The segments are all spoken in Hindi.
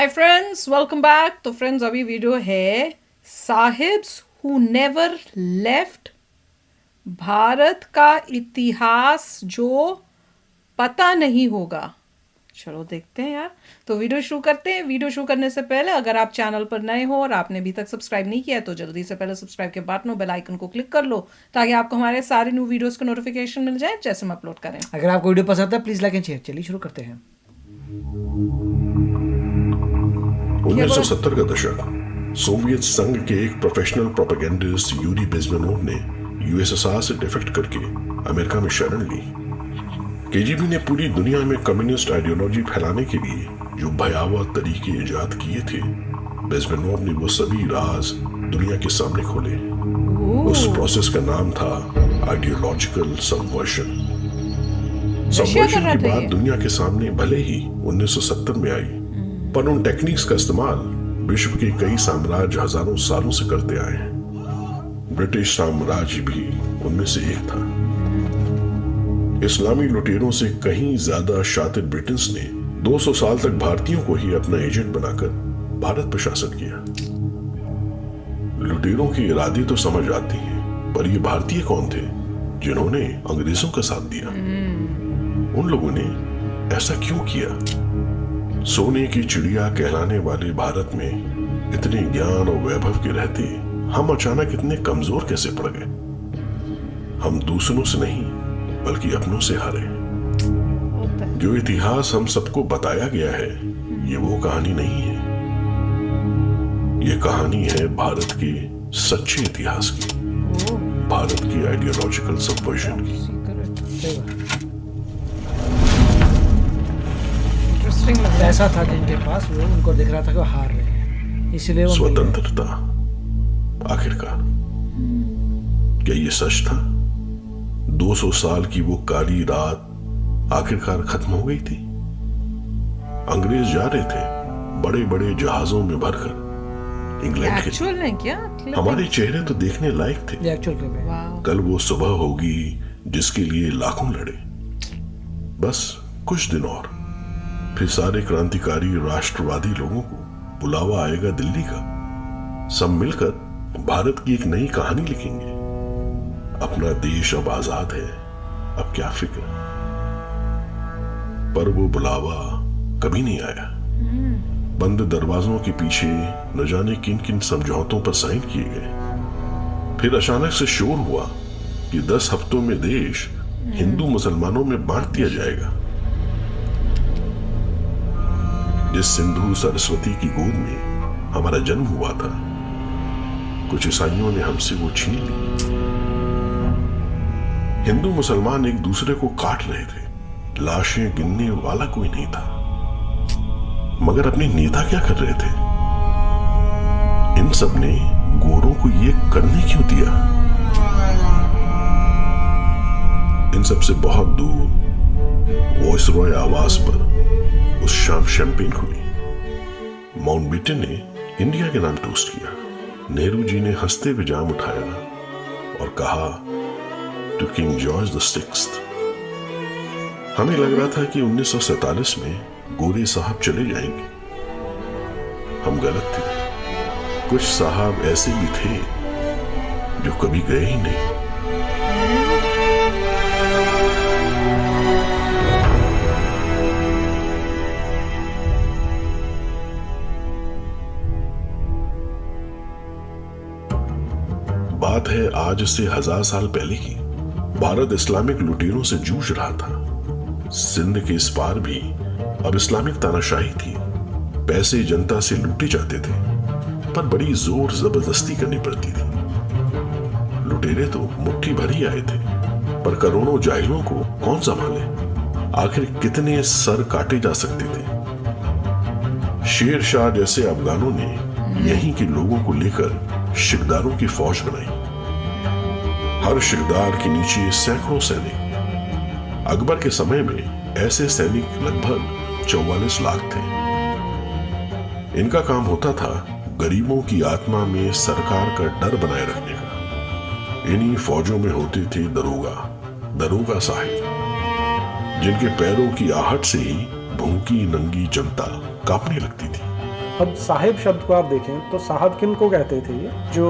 Hi friends, welcome back. तो फ्रेंड्स, अभी वीडियो है sahibs who never left, Bharat का इतिहास जो पता नहीं होगा। चलो देखते हैं यार। तो वीडियो शुरू करते हैं। वीडियो शुरू करने से पहले अगर आप चैनल पर नए हो और आपने अभी तक सब्सक्राइब नहीं किया है तो जल्दी से पहले सब्सक्राइब के बटन और बेल आइकन को क्लिक कर लो ताकि आपको हमारे सारे न्यू वीडियोस के नोटिफिकेशन मिल जाए जैसे हम अपलोड करें। अगर आपको वीडियो पसंद है प्लीज लाइक एंड शेयर। चलिए शुरू करते हैं। 1970 का दशक। सोवियत संघ के एक प्रोफेशनल प्रोपेगेंडिस्ट यूरी बेज़मेनोव ने यूएसएसआर से डिफेक्ट करके अमेरिका में शरण ली। केजीबी ने पूरी दुनिया में कम्युनिस्ट आइडियोलॉजी फैलाने के लिए जो भयावह तरीके इजाद किए थे, बेज़मेनोव ने वो सभी राज दुनिया के सामने खोले। उस प्रोसेस का नाम था आइडियोलॉजिकल सबवर्शन। सबवर्शन की बात दुनिया के सामने भले ही 1970 में आई, पर उन टेक्निक्स का इस्तेमाल विश्व के कई साम्राज्य हजारों सालों से करते आए हैं। ब्रिटिश साम्राज्य भी उनमें से एक था। इस्लामी लुटेरों से कहीं ज्यादा शातिर ब्रिटेन्स ने 200 साल तक भारतीयों को ही अपना एजेंट बनाकर भारत पर शासन किया। लुटेरों के इरादे तो समझ आते हैं, पर ये भारतीय कौन थे जिन्होंने अंग्रेजों का साथ दिया? उन लोगों ने ऐसा क्यों किया? सोने की चिड़िया कहलाने वाले भारत में इतने ज्ञान और वैभव के रहते हम अचानक इतने कमजोर कैसे पड़ गए? हम दूसरों से नहीं बल्कि अपनों से हारे। जो इतिहास हम सबको बताया गया है ये वो कहानी नहीं है। ये कहानी है भारत के सच्चे इतिहास की, भारत की आइडियोलॉजिकल सबवर्जन की। ऐसा था जिनके पास वो उनको दिख रहा था कि वो हार रहे हैं, इसलिए वो स्वतंत्रता आखिरकार क्या ये सच था? 200 साल की वो काली रात आखिरकार खत्म हो गई थी। अंग्रेज जा रहे थे बड़े बड़े जहाजों में भरकर इंग्लैंड के। क्या हमारे चेहरे तो देखने लायक थे। कल वो सुबह होगी जिसके लिए लाखों लड़े। बस कुछ दिन और फिर सारे क्रांतिकारी राष्ट्रवादी लोगों को बुलावा आएगा दिल्ली का। सब मिलकर भारत की एक नई कहानी लिखेंगे। अपना देश अब आजाद है, अब क्या फिक्र। पर वो बुलावा कभी नहीं आया। बंद दरवाजों के पीछे न जाने किन किन समझौतों पर साइन किए गए। फिर अचानक से शोर हुआ कि 10 हफ्तों में देश हिंदू मुसलमानों में बांट दिया जाएगा। जिस सिंधु सरस्वती की गोद में हमारा जन्म हुआ था, कुछ ईसाइयों ने हमसे वो छीन ली। हिंदू मुसलमान एक दूसरे को काट रहे थे, लाशें गिनने वाला कोई नहीं था। मगर अपने नेता क्या कर रहे थे? इन सब ने गोरों को ये करने क्यों दिया? इन सब से बहुत दूर वॉइसरॉय आवास पर उस शाम शैंपेन खुली। माउंटबेटन ने इंडिया के नाम टोस्ट किया। नेहरू जी ने हंसते हुए जाम उठाया और कहा, टू किंग जॉर्ज VI। हमें लग रहा था कि 1947 में गोरे साहब चले जाएंगे। हम गलत थे। कुछ साहब ऐसे भी थे जो कभी गए ही नहीं। बात है आज से 1000 साल पहले की। भारत इस्लामिक लुटेरों से जूझ रहा था। सिंध के इस पार भी अब इस्लामिक तानाशाही थी। पैसे जनता से लूटे जाते थे, पर बड़ी जोर जबरदस्ती करनी पड़ती थी। लुटेरे तो मुट्ठी भर ही आए थे, पर करोड़ों जाहिलों को कौन संभाले? आखिर कितने सर काटे जा सकते थे? शेर शाह जैसे अफगानों ने यहीं के लोगों को लेकर शिकदारों की फौज बनाई। हर शिकदार के नीचे सैकड़ों सैनिक। अकबर के समय में ऐसे सैनिक लगभग 44 लाख थे। इनका काम होता था गरीबों की आत्मा में सरकार का डर बनाए रखने का। इन्हीं फौजों में होते थे दरोगा साहिब, जिनके पैरों की आहट से ही भूखी नंगी जनता कांपने लगती थी। अब साहिब शब्द को आप देखें तो साहब किन को कहते थे, ये जो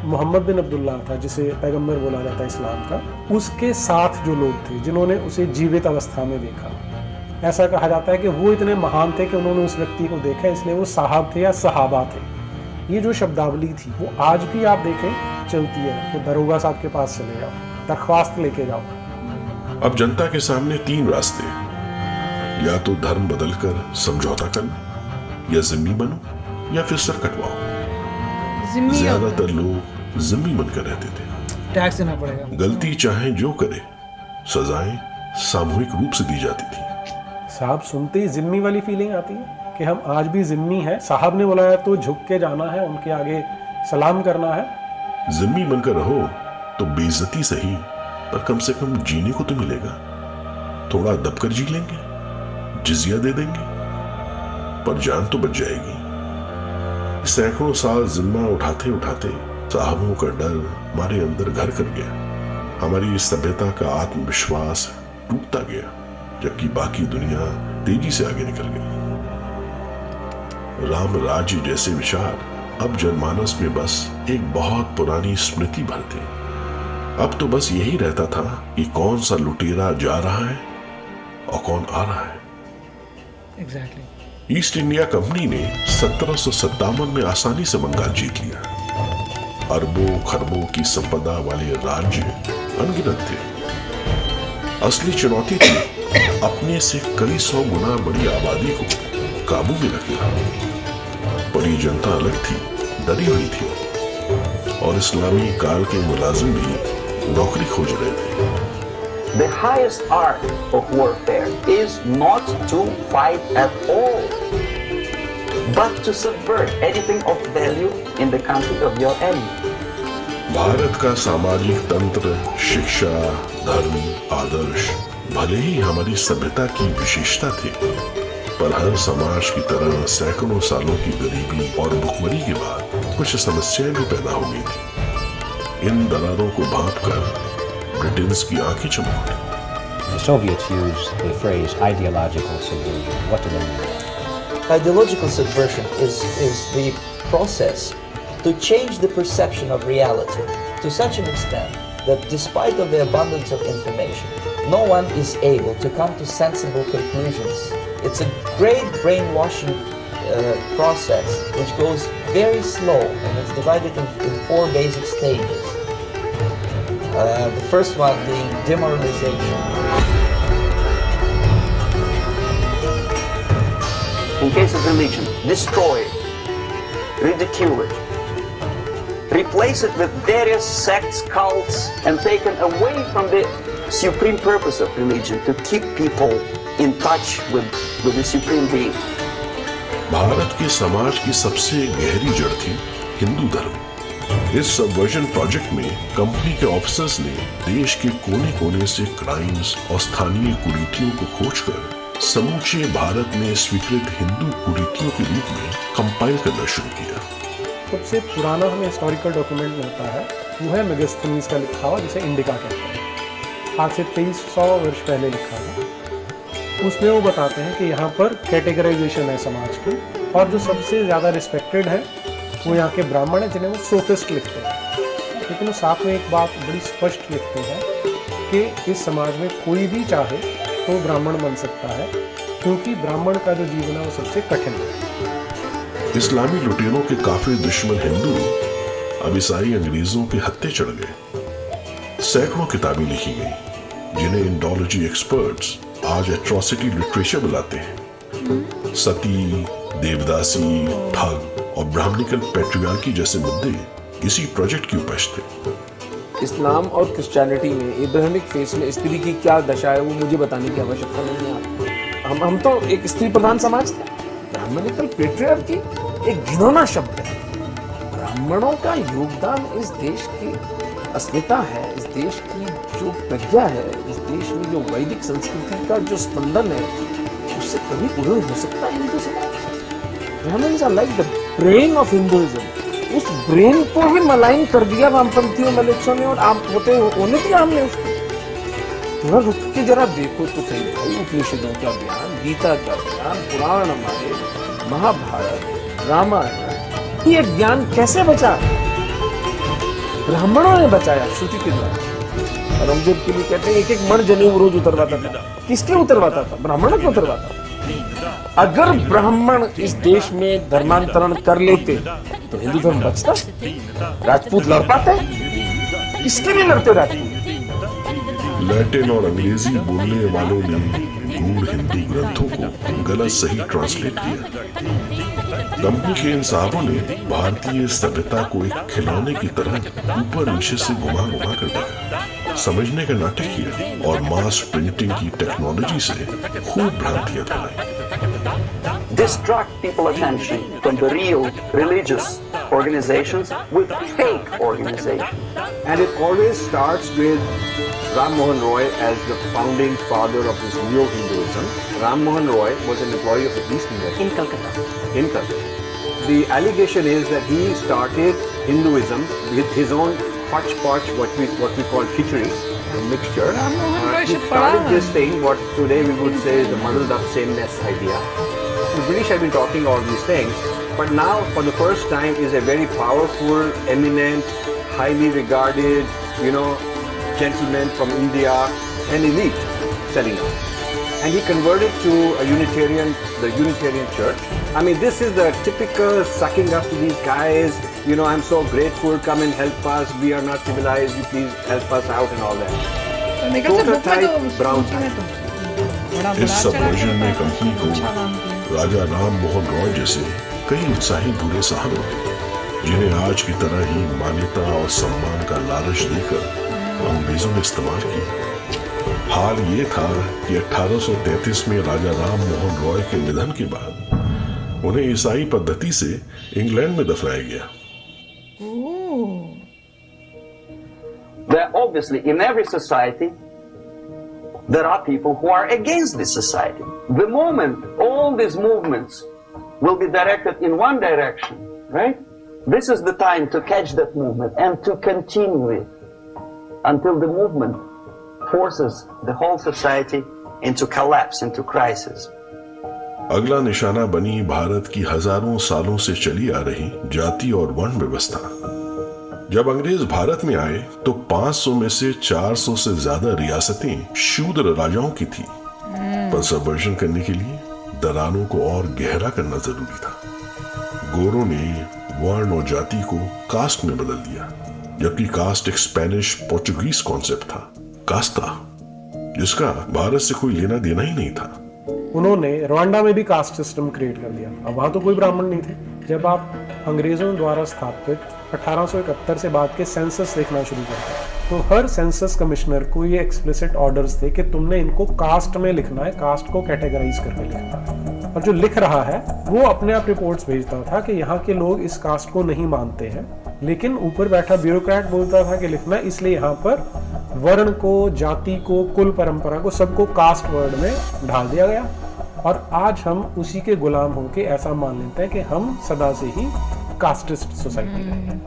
मोहम्मद बिन अब्दुल्ला था, जिसे पैगंबर बोला जाता है इस्लाम का, उसके साथ जो लोग थे जिन्होंने उसे जीवित अवस्था में देखा, ऐसा कहा जाता है कि वो इतने महान थे कि उन्होंने उस व्यक्ति को देखा, इसलिए वो साहब थे या सहाबा थे। ये जो शब्दावली थी वो आज भी आप देखें चलती है कि दरोगा साहब के पास चले जाओ, दरख्वास्त लेके जाओ। अब जनता के सामने 3 रास्ते, या तो धर्म बदलकर समझौता कर लो, या जिम्मी बनो, या फिर सर कटवाओ। जिम्मी ज्यादातर लोग जिम्मी बनकर रहते थे। टैक्स देना पड़ेगा। गलती चाहे जो करे, सजाएं सामूहिक रूप से दी जाती थी। साहब सुनते ही जिम्मी वाली फीलिंग आती है कि हम आज भी जिम्मी हैं, साहब ने बुलाया तो झुक के जाना है, उनके आगे सलाम करना है। जिम्मी बनकर रहो तो बेइज्जती सही, पर कम से कम जीने को तो मिलेगा। थोड़ा दबकर जी लेंगे, जिजिया दे देंगे, पर जान तो बच जाएगी। सैकड़ों साल जिम्मा उठाते उठाते साहबों का डर हमारे अंदर घर कर गया। हमारी सभ्यता का आत्मविश्वास टूटता गया, जबकि बाकी दुनिया तेजी से आगे निकल गई। राम राज्य जैसे विचार अब जनमानस में बस एक बहुत पुरानी स्मृति भर थे। अब तो बस यही रहता था कि कौन सा लुटेरा जा रहा है और कौन आ रहा है। एग्जैक्टली। ईस्ट इंडिया कंपनी ने 1757 में आसानी से बंगाल जीत लिया। अरबों खरबों की संपदा वाले राज्य अनगिनत थे। असली चुनौती थी अपने से कई 100 गुना बड़ी आबादी को काबू में रखना। पर ये जनता अलग थी, डरी हुई थी, और इस्लामी काल के मुलाजिम भी नौकरी खोज रहे थे। The highest art of warfare is not to fight at all, but to subvert anything of value in the country of your enemy. Bharat का सामाजिक तंत्र, शिक्षा, धर्म, आदर्श भले ही हमारी सभ्यता की विशेषता थे, पर हर समाज की तरह सैकड़ों सालों की गरीबी और भुखमरी के बाद कुछ समस्याएं भी पैदा हो गई थी। इन दरारों को भांपकर ब्रिटेन की आंखें चमक उठी। The Soviets used the phrase ideological subversion. What do they mean? Ideological subversion is the process to change the perception of reality to such an extent that despite of the abundance of information, no one is able to come to sensible conclusions. It's a great brainwashing process which goes very slow, and it's divided in 4 basic stages. The first one being demoralization. In case of religion, destroy it, ridicule it, replace it with various sects, cults, and taken away from the supreme purpose of religion, to keep people in touch with the supreme being. Bharat के समाज की सबसे गहरी जड़ थी हिंदू धर्म। इस सबवर्जन प्रोजेक्ट में कंपनी के ऑफिसर्स ने देश के कोने कोने से क्राइम्स और स्थानीय कुरीतियों को खोजकर समूचे भारत में स्वीकृत हिंदू कुरीतियों के रूप में कंपाइल करना शुरू किया। सबसे पुराना हमें हिस्टोरिकल डॉक्यूमेंट मिलता है वो है मेगास्थनीज का लिखा हुआ, जिसे इंडिका कहते हैं। आज से 2300 वर्ष पहले लिखा था। उसमें वो बताते हैं कि यहाँ पर कैटेगराइजेशन है समाज की, और जो सबसे ज़्यादा रिस्पेक्टेड है वो यहाँ के ब्राह्मण हैं, जिन्हें वो सोफिस्ट लिखते हैं। लेकिन वो साथ में एक बात बड़ी स्पष्ट लिखते हैं कि इस समाज में कोई भी चाहे तो ब्राह्मण बन सकता है, क्योंकि ब्राह्मण का जो जीवन है वो सबसे कठिन है। इस्लामी लुटेरों के काफी दुश्मन हिंदू अब ईसाई अंग्रेजों के हत्थे चढ़ गए। सैकड़ों किताबें लिखी गई जिन्हें इंडोलॉजी एक्सपर्ट्स आज एट्रोसिटी लिटरेचर बुलाते हैं। सती, देवदासी, ठग और ब्राह्मणिकल पैट्रियार्की जैसे मुद्दे इसी प्रोजेक्ट की उपज थे। इस्लाम और क्रिश्चियनिटी में इब्राहिमिक फेस में स्त्री की क्या दशा है वो मुझे बताने की आवश्यकता नहीं है। हम तो एक स्त्री प्रधान समाज थे। ब्राह्मणिकल पैट्रियार्की एक घिनौना शब्द है। ब्राह्मणों का योगदान इस देश की अस्मिता है, इस देश की जो प्रज्ञा है, इस देश में जो वैदिक संस्कृति का जो स्पंदन है, उससे कभी पूर्ण हो सकता है हिंदू समाज। Brahmins are like the brain of Hinduism. उस ब्रेन को ही मलाइन कर दिया वामपंथियों मलेच्छों ने, और आप होने दिया हमने उसको। थोड़ा रुक के जरा देखो तो सही भाई, उपनिषदों का ज्ञान, गीता का ज्ञान, पुराण हमारे, महाभारत, रामायण, ये ज्ञान कैसे बचा? ब्राह्मणों ने बचाया श्रुति के द्वारा। औरंगजेब के लिए कहते हैं एक एक मण जनेऊ रोज उतरवाता था। किसके उतरवाता था? ब्राह्मणों के उतरवाता। अगर ब्राह्मण इस देश में धर्मांतरण कर लेते तो हिंदू धर्म बचता? राजपूत लड़ पाते? किसके लिए लड़ते राजपूत? लैटिन और अंग्रेजी बोलने वालों ने गूढ़ हिंदू ग्रंथों को गलत सही ट्रांसलेट किया। कंपनी के इन साहबों ने भारतीय सभ्यता को एक खिलौने की तरह ऊपर नीचे से घुमा घुमा कर देखा, समझने का नाटक किया और मास प्रिंटिंग की टेक्नोलॉजी से खूब भ्रांतियां फैलाई। Distract people's attention from the real religious organizations with fake organizations. And it always starts with Ram Mohan Roy as the founding father of this neo-Hinduism. Ram Mohan Roy was an employee of the East India In Calcutta. in Calcutta. The allegation is that he started Hinduism with his own hodgepodge, what we call khichdi, a mixture. Roy He should started follow. this thing, what today we would say is the muddled up sameness idea. The British have been talking all these things, but now for the first time is a very powerful, eminent, highly regarded, gentleman from India, an elite selling out. And he converted to the Unitarian Church. I mean, this is the typical sucking up to these guys, I'm so grateful, come and help us, we are not civilized, you please help us out and all that. तो मेरे ख्याल से बुक में तो Brown सूची में तो बड़ा इस बुरा सब चला वर्जन में गया। कंपनी को अच्छा नाम दिया। राजा राम मोहन रॉय जैसे कई उत्साही बुरे साहब होते, जिन्हें आज की तरह ही मान्यता और सम्मान का लालच देकर अंग्रेजों ने इस्तेमाल किया। हाल ये था कि 1833 में राजा राम मोहन रॉय के निधन के बाद उन्हें ईसाई पद्धति से इंग्लैंड में दफनाया गया। There obviously in every society there are people who are against this society. The moment all these movements will be directed in one direction, right? This is the time to catch that movement and to continue it until the movement forces the whole society into collapse, into crisis. अगला निशाना बनी भारत की हजारों सालों से चली आ रही जाति और वर्ण व्यवस्था। जब अंग्रेज भारत में आए तो 500 में से 400 से ज्यादा रियासतें शूद्र राजाओं की थी, पर सबवर्जन करने के लिए दरारों को और गहरा करना जरूरी था। गोरों ने वर्ण और जाति को कास्ट में बदल दिया, जबकि कास्ट एक स्पेनिश पोर्चुगीज कॉन्सेप्ट था, कास्ता, जिसका भारत से कोई लेना देना ही नहीं था। उन्होंने रवांडा में भी कास्ट सिस्टम क्रिएट कर दिया। अब वहां तो कोई ब्राह्मण नहीं थे। जब आप अंग्रेजों द्वारा स्थापित 1871 से बाद के सेंसस देखना शुरू करते तो हर सेंसस कमिश्नर को ये एक्सप्लिसिट ऑर्डर्स थे कि तुमने इनको कास्ट में लिखना है, कास्ट को कैटेगराइज करके लिखना है। और जो लिख रहा है वो अपने आप रिपोर्ट्स भेजता था कि यहाँ के लोग इस कास्ट को नहीं मानते हैं, लेकिन ऊपर बैठा ब्यूरोक्रेट बोलता था कि लिखना, इसलिए यहाँ पर वर्ण को, जाति को, कुल परंपरा को, सबको कास्ट वर्ड में ढाल दिया गया। और आज हम उसी के गुलाम होके ऐसा मान लेते हैं कि हम सदा से ही कास्टिस्ट सोसाइटी रहे हैं।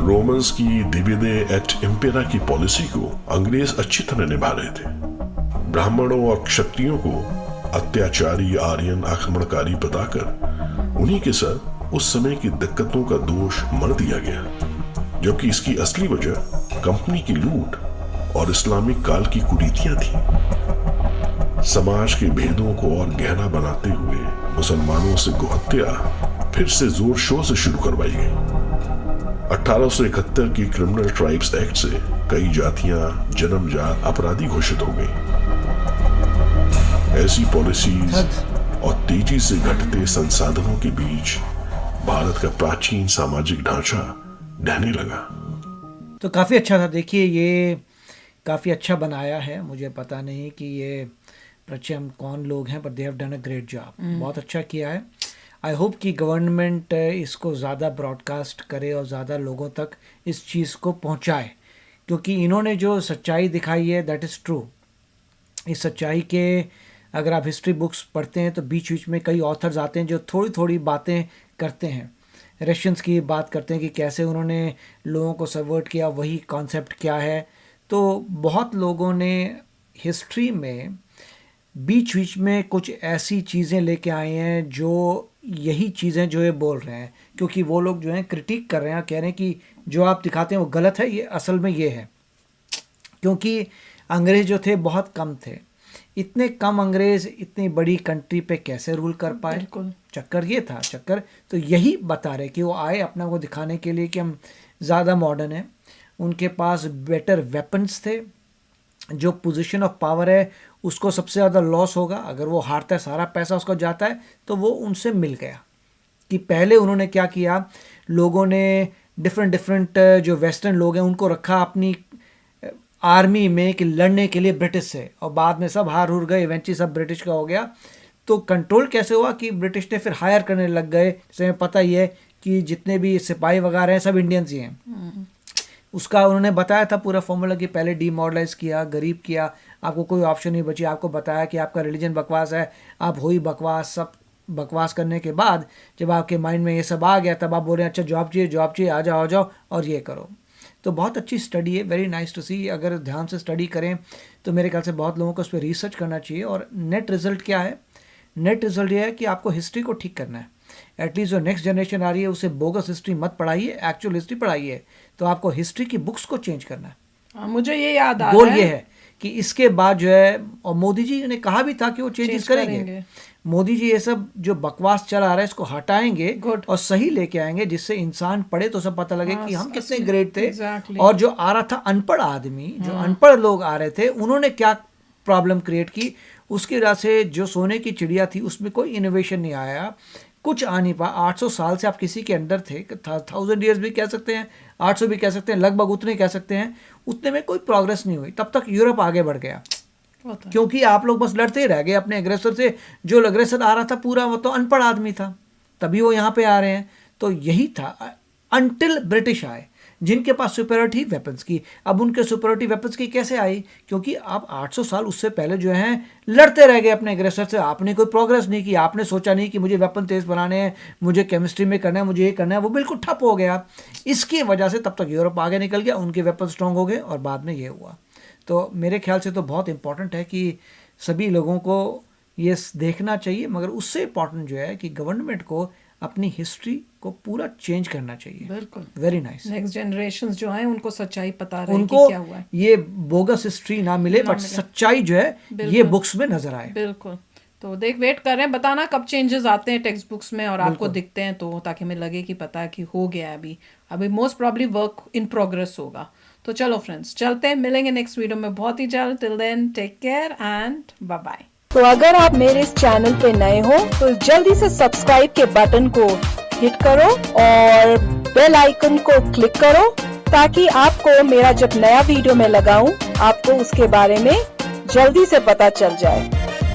रोमन्स की डिविडे एट इम्पेरा की पॉलिसी को अंग्रेज अच्छी तरह निभा रहे थे। ब्राह्मणों और क्षत्रियों को अत्याचारी आर्यन आक्रमणकारी बताकर उन्हीं के सर उस समय की दिक्कतों का दोष मढ़ दिया गया, जबकि इसकी असली वजह कंपनी की लूट और इस्लामिक काल की कुरीतियां थी। समाज के भेदों को और गहरा बनाते हुए मुसलमानों से गोहत्या फिर से जोर शोर से शुरू करवाई गई। 1871 के क्रिमिनल ट्राइब्स एक्ट से कई जातियां जन्मजात अपराधी घोषित हो गई। ऐसी पॉलिसीज और तेजी से घटते संसाधनों के बीच भारत का प्राचीन सामाजिक ढांचा ढहने लगा। तो काफ़ी अच्छा था। देखिए, ये काफ़ी अच्छा बनाया है। मुझे पता नहीं कि ये प्रचम कौन लोग हैं, पर they have done a great job. बहुत अच्छा किया है। आई होप कि गवर्नमेंट इसको ज़्यादा ब्रॉडकास्ट करे और ज़्यादा लोगों तक इस चीज़ को पहुंचाए, क्योंकि इन्होंने जो सच्चाई दिखाई है दैट इज़ ट्रू। इस सच्चाई के अगर आप हिस्ट्री बुक्स पढ़ते हैं तो बीच बीच में कई ऑथर्स आते हैं जो थोड़ी थोड़ी बातें करते हैं। रशियंस की बात करते हैं कि कैसे उन्होंने लोगों को सबवर्ट किया, वही कॉन्सेप्ट क्या है। तो बहुत लोगों ने हिस्ट्री में बीच बीच में कुछ ऐसी चीज़ें लेके आए हैं जो यही चीज़ें जो है बोल रहे हैं, क्योंकि वो लोग जो हैं क्रिटिक कर रहे हैं, कह रहे हैं कि जो आप दिखाते हैं वो गलत है, ये असल में ये है। क्योंकि अंग्रेज़ जो थे बहुत कम थे, इतने कम अंग्रेज़ इतनी बड़ी कंट्री पे कैसे रूल कर पाए। बिल्कुल। चक्कर ये था, चक्कर तो यही बता रहे कि वो आए अपना को दिखाने के लिए कि हम ज़्यादा मॉडर्न हैं, उनके पास बेटर वेपन्स थे, जो पोजीशन ऑफ पावर है उसको सबसे ज़्यादा लॉस होगा, अगर वो हारता है सारा पैसा उसको जाता है, तो वो उनसे मिल गया। कि पहले उन्होंने क्या किया, लोगों ने डिफरेंट जो वेस्टर्न लोग हैं उनको रखा अपनी आर्मी में कि लड़ने के लिए ब्रिटिश से, और बाद में सब हार हुर गए, इवेंचुअली सब ब्रिटिश का हो गया। तो कंट्रोल कैसे हुआ कि ब्रिटिश ने फिर हायर करने लग गए। जैसे हमें पता ही है कि जितने भी सिपाही वगैरह हैं सब इंडियंस ही हैं। उसका उन्होंने बताया था पूरा फॉर्मूला कि पहले डीमॉडलाइज किया, गरीब किया, आपको कोई ऑप्शन नहीं बची, आपको बताया कि आपका रिलीजन बकवास है, आप हो ही बकवास। सब बकवास करने के बाद जब आपके माइंड में ये सब आ गया, तब आप बोल रहे हैं अच्छा जॉब चाहिए, आ जाओ और ये करो। तो बहुत अच्छी स्टडी है, वेरी नाइस टू सी। अगर ध्यान से स्टडी करें तो मेरे ख्याल से बहुत लोगों को उस पर रिसर्च करना चाहिए। और नेट रिज़ल्ट क्या है? नेट रिज़ल्ट ये है कि आपको हिस्ट्री को ठीक करना है। एटलीस्ट जो नेक्स्ट जनरेशन आ रही है उसे बोगस हिस्ट्री मत पढ़ाइए, एक्चुअल हिस्ट्री पढ़ाइए। तो आपको हिस्ट्री की बुक्स को चेंज करना है। मुझे ये याद आ गोल रहा ये है कि इसके बाद जो है, और मोदी जी ने कहा भी था कि वो चेंजेस करेंगे। मोदी जी ये सब जो बकवास चला आ रहा है इसको हटाएंगे और सही लेके आएंगे, जिससे इंसान पढ़े तो सब पता लगे कि हम कितने ग्रेट थे। और जो आ रहा था अनपढ़ आदमी, जो अनपढ़ लोग आ रहे थे, उन्होंने क्या प्रॉब्लम क्रिएट की, उसकी वजह से जो सोने की चिड़िया थी उसमें कोई इनोवेशन नहीं आया, कुछ आ नहीं पाया। 800 साल से आप किसी के अंडर थे, 1000 ईयर्स भी कह सकते हैं, 800 भी कह सकते हैं, लगभग उतने कह सकते हैं। उतने में कोई प्रोग्रेस नहीं हुई। तब तक यूरोप आगे बढ़ गया, क्योंकि आप लोग बस लड़ते ही रह गए अपने एग्रेसर से। जो एग्रेसर आ रहा था पूरा वो तो अनपढ़ आदमी था, तभी वो यहाँ पे आ रहे हैं। तो यही था अनटिल ब्रिटिश आए, जिनके पास सुपीरियरिटी वेपन्स की। अब उनके सुपीरियरिटी वेपन्स की कैसे आई? क्योंकि आप 800 साल उससे पहले जो हैं लड़ते रह गए अपने एग्रेसर से। आपने कोई प्रोग्रेस नहीं की, आपने सोचा नहीं कि मुझे वेपन तेज बनाने हैं, मुझे केमिस्ट्री में करना है, मुझे ये करना है। वो बिल्कुल ठप हो गया। इसकी वजह से तब तक यूरोप आगे निकल गया, उनके वेपन स्ट्रॉन्ग हो गए और बाद में ये हुआ। तो मेरे ख्याल से तो बहुत इंपॉर्टेंट है कि सभी लोगों को ये देखना चाहिए, मगर उससे इम्पॉर्टेंट जो है कि गवर्नमेंट को अपनी हिस्ट्री को पूरा चेंज करना चाहिए। बिल्कुल, वेरी नाइस। नेक्स्ट जनरेशंस जो हैं उनको सच्चाई पता रहे उनको कि क्या हुआ है। ये बोगस हिस्ट्री ना मिले, बट सच्चाई जो है ये बुक्स में नजर आए। बिल्कुल। तो वेट कर रहे हैं, बताना कब चेंजेस आते हैं टेक्स्ट बुक्स में और आपको दिखते हैं, तो ताकि हमें लगे कि पता है कि हो गया है। अभी most probably work in progress होगा। तो चलो फ्रेंड्स, चलते हैं, मिलेंगे नेक्स्ट वीडियो में बहुत ही जल्द। Till then take care and bye bye. तो अगर आप मेरे इस चैनल पे नए हो तो जल्दी से सब्सक्राइब के बटन को हिट करो और बेल आइकन को क्लिक करो, ताकि आपको मेरा जब नया वीडियो मैं लगाऊं आपको उसके बारे में जल्दी से पता चल जाए।